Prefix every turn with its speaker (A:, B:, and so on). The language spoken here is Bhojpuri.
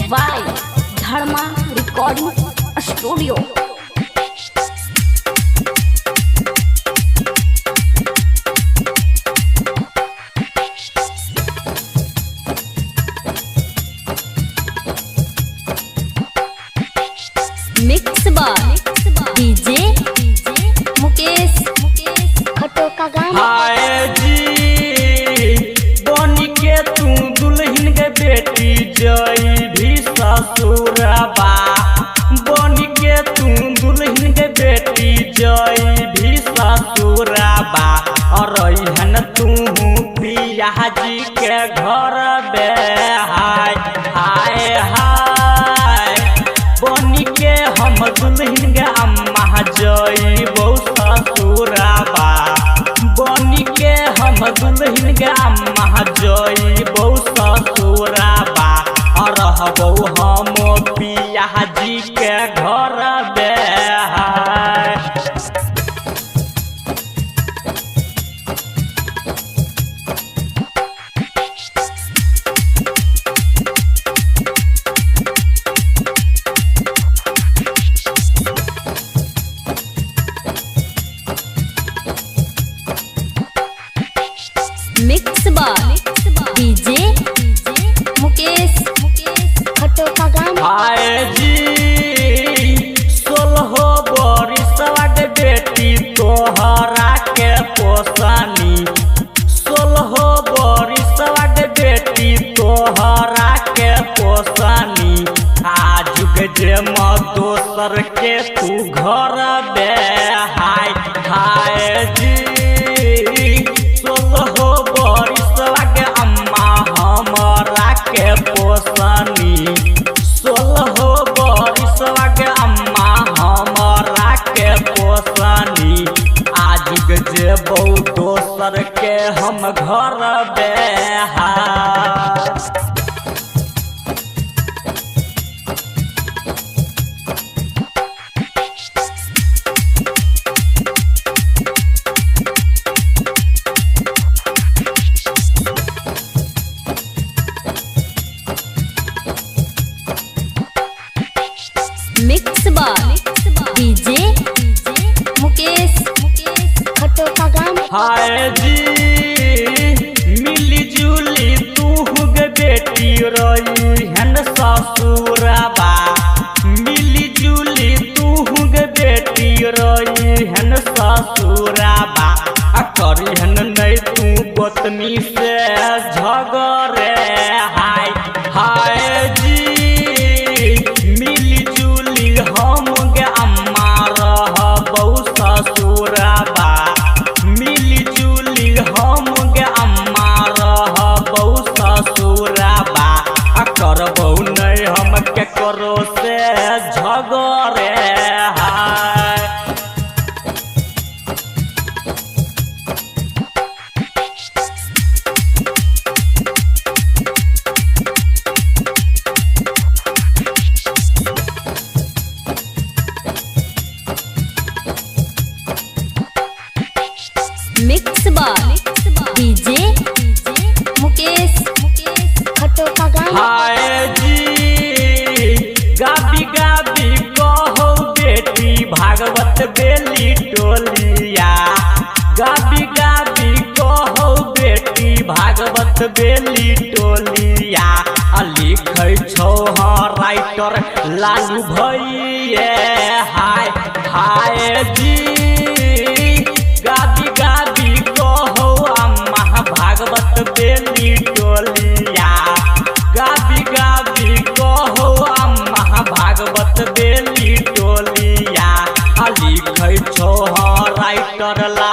A: by Dharma Recording Studio. Mix by DJ Mukesh खटो का गाना।
B: हाय जी बनी के तू दुल्हन के बेटी जई भी ससुरबा। बनी के तू दुल्हन के बेटी जई भी ससुरबा। और रहन तू पिया जी के घर बे। हाय हाय हाय बनी के हम दुल्हन के अम्मा जई ससुरबा। बनी के हम दुल्हन के अम्मा जई ससुरबा। रहबो हम पिया जी के घर बे।
A: मिक्स बाय DJ मुकेश खटो का गाना।
B: हाय जी 16 बरिसवा के बेटी तोहरा के पोसानी। 16 बरिसवा के बेटी तोहरा के पोसानी। आज के जे दोसर के तू घर बे। हाय हाय जी 16 बरिसवा के अम्मा हमरा के पोसानी। 16 बरिसवा के अम्मा हमरा के पोसानी। आज के जेबौ दोसर के हम घर बे।
A: मिक्स बाय DJ मुकेश खटो का गाना।
B: हाय जी मिली जुली तू गे बेटी रही हन ससुरबा। मिली जुली तू गे बेटी रही हन ससुरबा। करी हन नहीं तू गोतनी से झगड़े। हाय हाय जी मिली जुली हम गे अम्मा रहबौ ससुरबा। मिली जुली हम गे अम्मा रहबौ ससुरबा। करबौ नहीं हम के करो से झगड़े। हाय
A: मिक्स बाय DJ मुकेश खटो का गाना।
B: हाय जी गाबी गाबी कहो बेटी भागवत बेली टोलिया। गाबी गाबी कहो बेटी भागवत बेली टोलिया। लिखै छौ राइटर लालू भैये। हाय हाय जी गाबी गाबी कहो अम्मा भागवत बेली टोलिया। गाबी गाबी कहो अम्मा भागवत बेली टोलिया। लिखै छौ राइटर ला